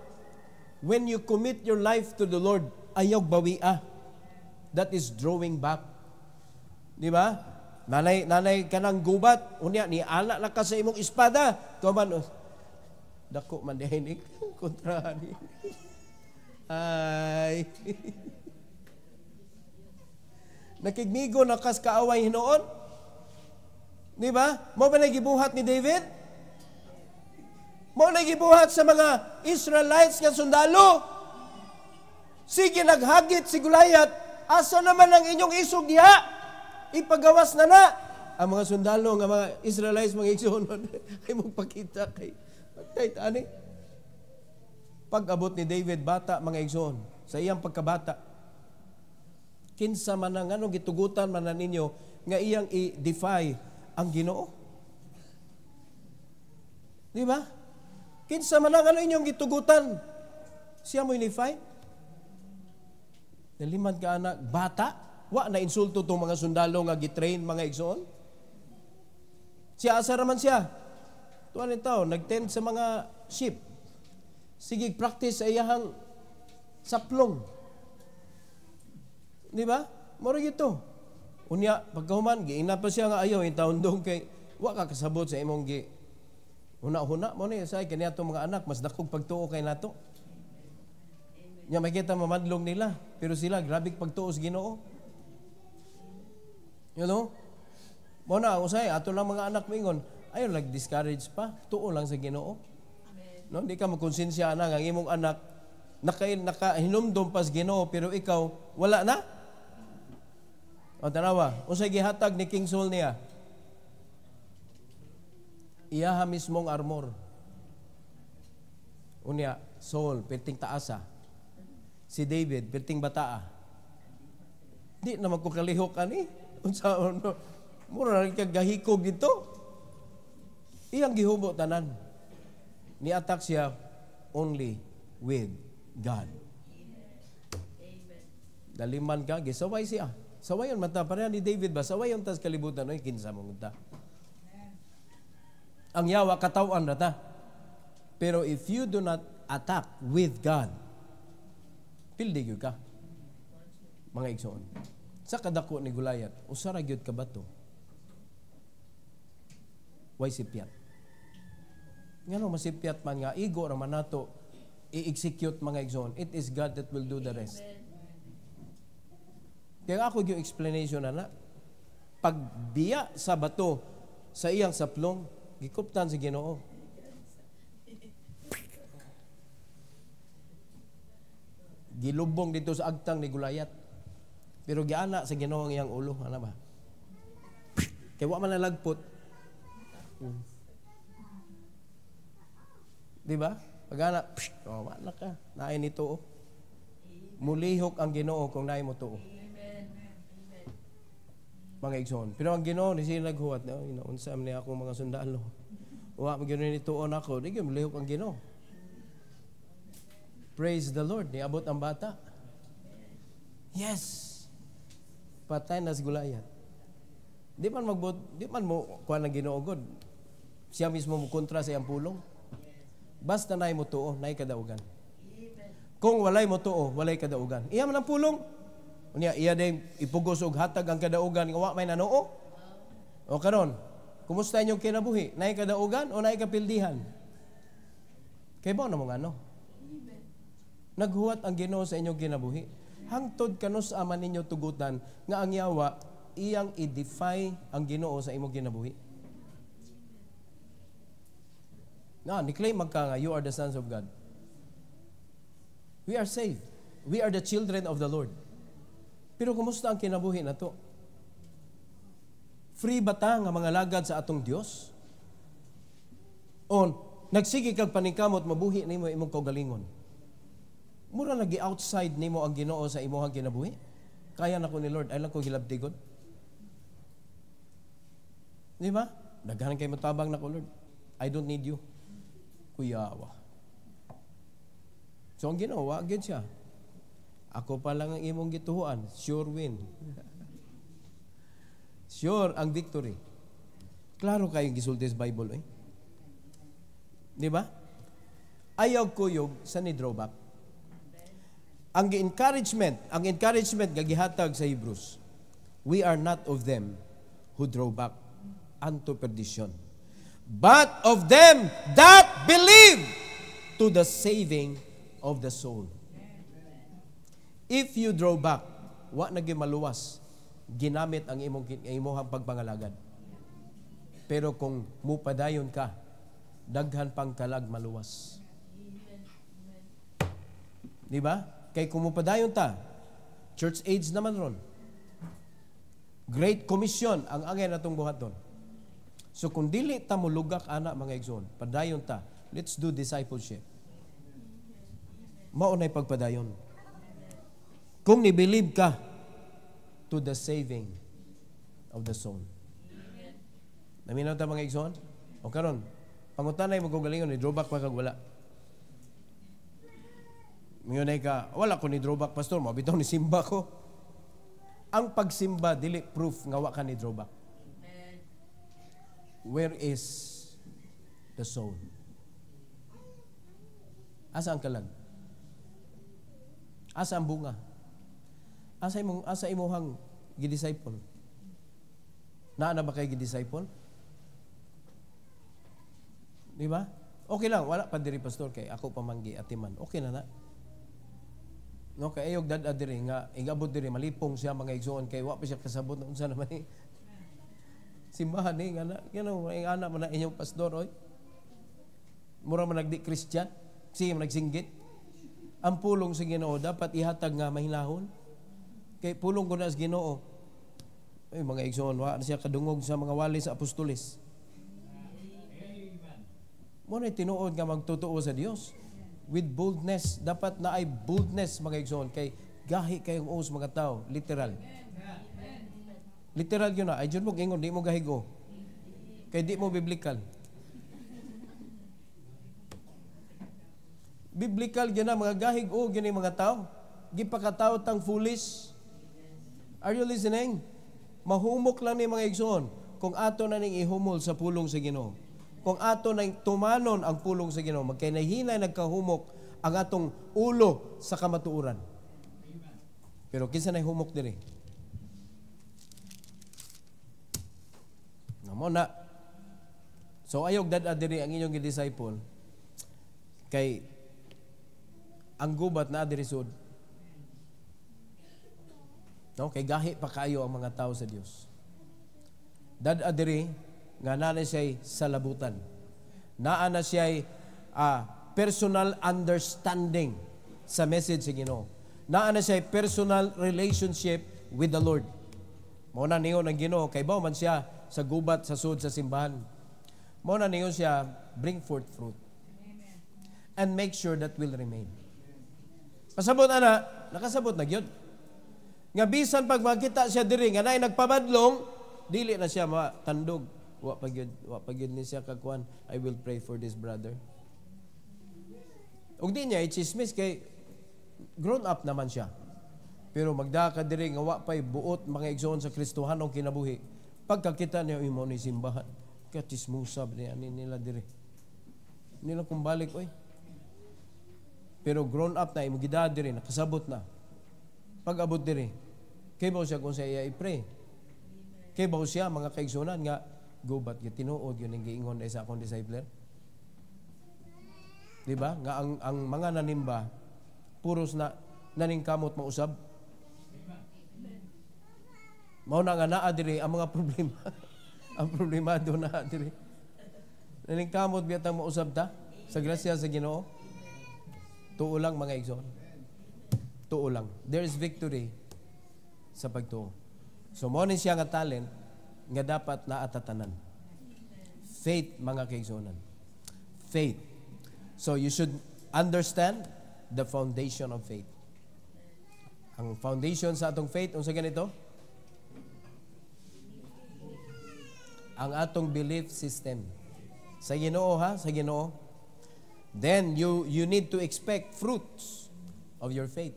When you commit your life to the Lord, ayog bawia. That is drawing back. Di ba? Nanay kanang gubat, unya ni ala na ka sa imong espada. Tuman, dako man dihinik kontra ni. Ay. Nakigmigo na kas kaaway hinoon. Di ba? Mo ba nagibuhat ni David? Mo nagibuhat sa mga Israelites nga sundalo. Sige, naghagit si Goliath. Asa naman ang inyong isog diha? Ipagawas na. Ang mga sundalo, nga mga Israelites, mga igsoon, ay magpakita kay patay tani. Pag-abot ni David, bata, mga igsoon, sa iyang pagkabata, kinsa man ang anong gitugutan man na ninyo, nga iyang i-defy ang Ginoo. Di ba? Kinsa man ang ano inyong gitugutan, siya mo i-defy? Nalimad ka anak, bata, wa na insulto itong mga sundalo nga gitrain mga igsoon. Siya asa raman siya. Tuwan ito, nag-tend sa mga ship. Sige, practice sa iyahang saplong. Di ba? Moro ito. Unya, pagkahuman, giina pa siya nga ayaw, yung taon doon kay, wa ka kasabot sa imong huna-huna mo na say kaniya itong mga anak, mas dakog pagtuo kay nato. Nya makita mamadlong nila, pero sila, grabe pagtuo sa Ginoo. You know? Mo na, usay, ato lang mga anak mingon, ayaw nag-discourage pa, tuo lang sa Ginoo. No? Di ka makonsensya na, ang imong anak, nakahinumdom pa sa Ginoo, pero ikaw, wala na? O tanawa, usay gihatag ni King Saul niya. Iyaha mismong armor. Unya, Saul, perting taasa. Si David, perting bataa. Di naman ko kalihok ani. Unsa ano? Mura rin kagahikog dito. Iyang gihubo tanan. Ni-attack siya only with God. Daliman ka, gisaway siya. Sawayon mata, pareha ni David ba? Sawayon tas kalibutan, ay kinsa mong ta. Ang yawa katawan na ta. Pero if you do not attack with God, pildig ka. Mga igsoon. Sa kadako ni Goliath, usara gyud ka bato. Way sipyat. Ngano masipyat man nga, igo raman nato i-execute mga igsoon. It is God that will do the rest. Kaya ako yung explanation na pagbiya sa bato sa iyang saplong, gikuptan si Ginoo. Gilubong dito sa agtang ni Gulayat. Pero giana sa Ginoo ang iyang ulo, ano ba? Kaya wa man nalagpot. Di ba? Pag-ana, wala ka, naay nito. Mulihok ang Ginoo kung naay mo to. Mga igsoon. Pero ang Ginoo, ni sila naghuwat, unsa man niya akong mga sundalo. Wa mo ginoon nituon ako, di gyud mulihok ang Ginoo. Praise the Lord, niabot ang bata. Yes. Patay na si Gulayat. Di man mo kuha ng Ginoo God. Siya mismo mo kontra sa iyang pulong. Basta naay mo tuo, naay kadaugan. Kung walay mo tuo, walay kadaugan. Iya man ang pulong. Unya iya din ipugos og hatag ang kadaugan nga wa may nanoo. O karon, kumusta inyong kinabuhi? Naay kadaugan o naay kapildihan? Kay ba na mo ano? Naghuwat ang Ginoo sa inyong kinabuhi. Hangtod kanus aman ninyo tugutan nga ang yawa iyang i-defy ang Ginoo sa imong kinabuhi. Ni-claim magka nga, you are the sons of God. We are saved. We are the children of the Lord. Pero kumusta ang kinabuhi na to? Free ba ta nga mga lagad sa atong Dios? O nagsige kag paningkamot mabuhi nimo imong kaugalingon? Mura lagi outside nimo ang Ginoo sa imong kinabuhi. Kaya na ko ni Lord, ay lang ko hilabdigon. Di ba? Daghan kay matabang na ko, Lord. I don't need you. Kuyawa. So ang ginawa, agad siya. Ako pa lang ang imong gituhuan. Sure win. Sure ang victory. Klaro kayong gisulti sa Bible, eh. Di ba? Ayaw kuyog sa ni drawback. Ang encouragement gagihatag sa Hebrews, we are not of them who draw back unto perdition, but of them that believe to the saving of the soul. If you draw back, wa na maluwas, ginamit ang imong pagpangalagad. Pero kung mupadayon ka, daghan pang kalag maluwas. Di ba? Kay kumupadayon ta, church age naman ron. Great Commission ang angay natong buhaton. So kung dili ta mo lugak ana mga igsoon, padayon ta. Let's do discipleship. Mao nay pagpadayon. Kung ni-believe ka to the saving of the soul. Naminaw ta mga igsoon? O karon, pangutanay mo galingon ni drawback pa kag wala. Ngayon ka, wala ko ni drawback, pastor, mabitaw ni simba ko. Ang pagsimba, dili proof nga wa ka ni drawback. Where is the soul? Asa ang kalag? Asa ang bunga? Asa imuhang gidisciple? Naa na ba kayo gidisciple? Di ba? Okay lang, wala pa diri pastor kay ako pamanggi atiman. Okay na na. No, kay ayog dad diri nga igabot diri malipong siya mga igsoon kay wa pa siya kasabot unsa naman ni simbahan ni nga na ang anak man na inyong pastor oy. Mura man nagdi Christian, siya nagsinggit. Ang pulong sa Ginoo dapat ihatag nga mahinahon. Kay pulong ko na sa Ginoo. Ay mga igsoon wa siya kadungog sa mga wali sa apostoles. Mo na tinuod nga magtotoo sa Dios. With boldness, dapat na ay boldness mga igsoon kay gahi kayong us mga tao, literal. Literal yun na, ay dyan mo gingon, di mo gahigo. Kay di mo biblical. Biblical yun na, mga gahig-o, yun yung mga tao. Gipakatao tang foolish. Are you listening? Mahumok lang ni mga igsoon kung ato na ning ihumol sa pulong sa Ginoo. Kung ato na tumanon ang pulong sa Ginoo, magkainahinay nagkahumok ang atong ulo sa kamatuuran. Pero kinsa na humok diri? Namo na. So ayog dad diri ang inyong disciple kay ang gubat na diri sud. No, kay gahi pa kayo ang mga tao sa Dios. Dad-a diri nga naa na siya salabutan. Naa na siya personal understanding sa message sa Ginoo. Naa na siya personal relationship with the Lord. Mao na niyo ng Ginoo kay bao man siya sa gubat sa sud sa simbahan. Mao na niyo siya bring forth fruit. And make sure that will remain. Pasabot ana, nakasabot na gyud. Nga bisan pag makita siya diri nga naay nagpabadlong, dili na siya matandog. Wa pagyud ni siya kakuan, I will pray for this brother. Ug di niya i-chismis kay grown up naman siya. Pero magdaka diri nga wa pay buot mga igsoon sa Kristohanong kinabuhi. Pagkakita niya imo ni simbahan, katismusab niya nila diri. Nila kumbalik oy. Pero grown up na imo gidad diri nakasabot na. Pag abot diri, kay ba siya kung sa iya i-pray? Kay ba siya mga kaigsunan nga gubat gyud tinuod yun ang giingon sa akong discipler? Di ba? Nga ang mga nanimba puros na naningkamot mausab. Mao na nga naa diri ang mga problema. Ang problemado na diri. Naningkamot biyatang mausab ta sa grasya sa Ginoo. Tuo lang mga igsoon. Tuo lang. There is victory sa pagtuo. So mo ni siya nga talent nga dapat naatatanan. Faith mga kaigsuonan. Faith. So you should understand the foundation of faith. Ang foundation sa atong faith unsa ganito? Ang atong belief system. Sa Ginoo ha, sa Ginoo. Then you need to expect fruits of your faith.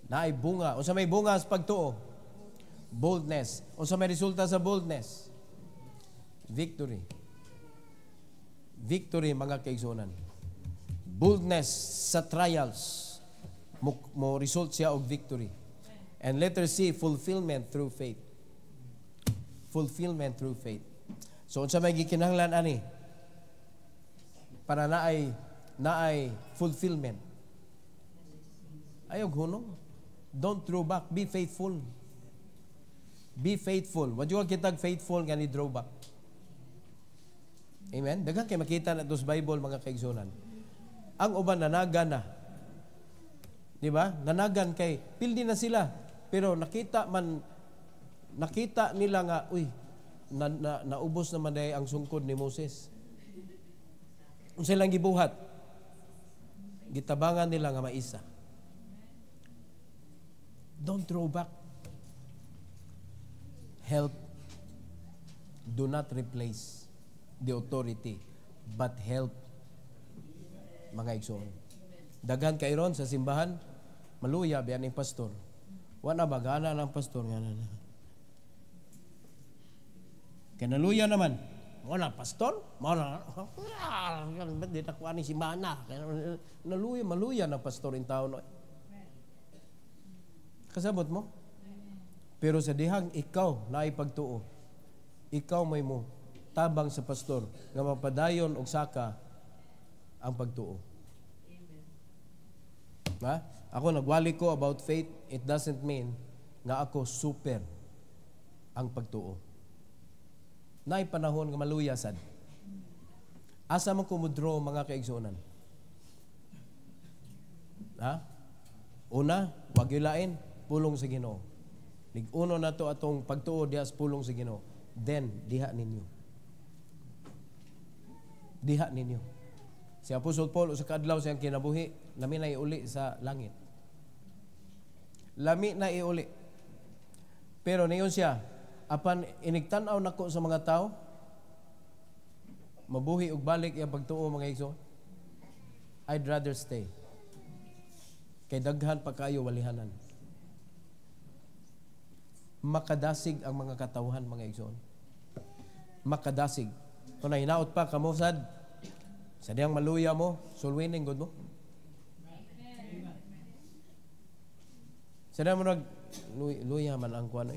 Naay bunga. Unsa may bunga sa pagtuo? Boldness. Unsa may resulta sa boldness? Victory. Victory mga kaigsuonan. Boldness sa trials mo result siya og victory. And letter C, fulfillment through faith. Fulfillment through faith. So unsa may gikinahanglan ani? Para naay fulfillment. Ayog hunong. Don't throw back. Be faithful. Be faithful. Wadyo kitag faithful nga ni draw back. Amen? Daghang kay makita na ito sa Bible mga kaigsunan. Ang uban nanagan na. Di ba? Nanagan kay pildi na sila. Pero nakita nila nga, uy, naubos naman dahil ang sungkod ni Moses. Kung silang gibuhat, gitabangan nila nga maisa. Don't throw back. Help. Do not replace the authority, but help. Mga igsoon. Daghan kairon sa simbahan, maluya biyan ng pastor. Wala bagana ng pastor nga na. Kaya naluya naman. Wala pastor? Wala. Di nakuha ni simbahan na. Naluya, maluya ng pastor in taon. Kasabot mo? Pero sa dihang ikaw na ipagtuo, ikaw may mo tabang sa pastor nga mapadayon og saka ang pagtuo. Ha? Ako nagwali ko about faith, it doesn't mean nga ako super ang pagtuo. Naay panahon nga maluya sad. Asa mo kumudro mga kaigsuonan? Ha? Una, wag yulain, pulong sa Ginoo. Lig-uno na to atong pagtuo diha sa pulong sa Ginoo. Then diha ninyo. Diha ninyo. Si Apostol Paul sa kadlaw siyang kinabuhi, lami na iuli sa langit. Lami na iuli. Pero niyon siya, apan inigtan-aw nako sa mga tao, mabuhi og balik iyang pagtuo mga igsoon. I'd rather stay. Kay daghan pa kayo walihanan. Makadasig ang mga katawhan mga igsoon. Makadasig. Kung hinaot pa kamo sad, sa diyang maluya mo, sulwining good mo. Sa diyang mo luya man ang kuwan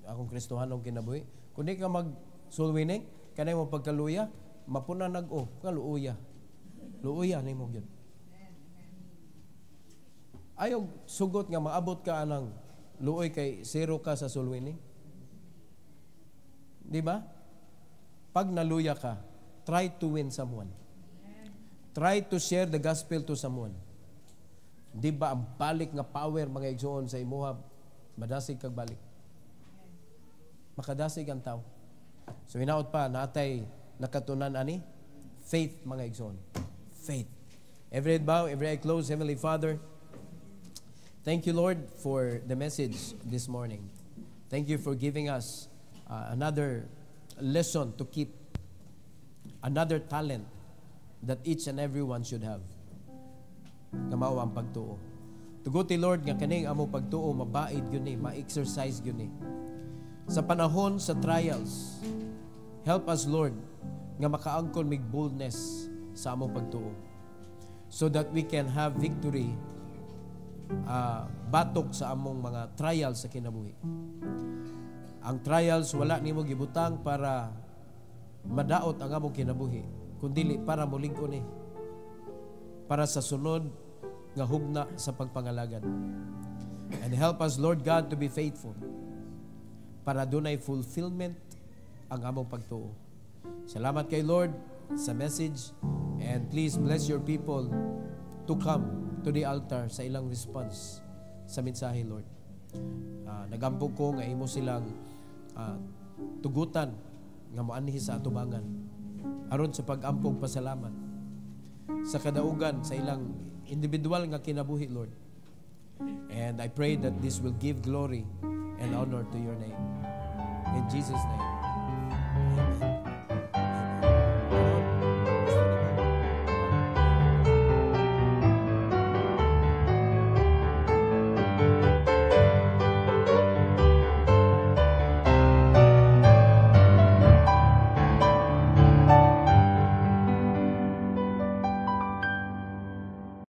akong Kristohanong kinabuhi. Kung di ka mag-sulwining, kanay mo pagkaluya, mapuna kaluuya. Luuya ni mo yun. Ayaw sugot nga maabot ka anang luoy kay zero ka sa soul winning. Di ba? Pag naluya ka, try to win someone. Try to share the gospel to someone. Di ba ang balik nga power mga igsoon sa imuha, madasig kag balik. Makadasig ang tao. So hinaot pa, natay nakatunan ani, faith mga igsoon. Faith. Every head bow, every eye closed. Heavenly Father, thank you, Lord, for the message this morning. Thank you for giving us another lesson to keep, another talent that each and everyone should have. Nga mao ang pagtuo. Tuguti, Lord, nga kaning amo pagtuo, mabait yun ma-exercise yun Sa panahon sa trials, help us, Lord, nga makaangkon mig boldness sa among pagtuo. So that we can have victory batok sa among mga trials sa kinabuhi. Ang trials wala nimo gibutang para madaot ang among kinabuhi, kundi para mulig-on para sa sunod nga hugna sa pagpangalagad. And help us, Lord God, to be faithful para dunay fulfillment ang among pagtuo. Salamat kay Lord sa message, and please bless your people to come to the altar sa ilang response sa mensahe, Lord. Nagampog ko nga imo silang tugutan nga moanhi sa atubangan aron sa pag-ampong pasalamat sa kadaugan sa ilang individual nga kinabuhi, Lord. And I pray that this will give glory and honor to your name. In Jesus' name, amen.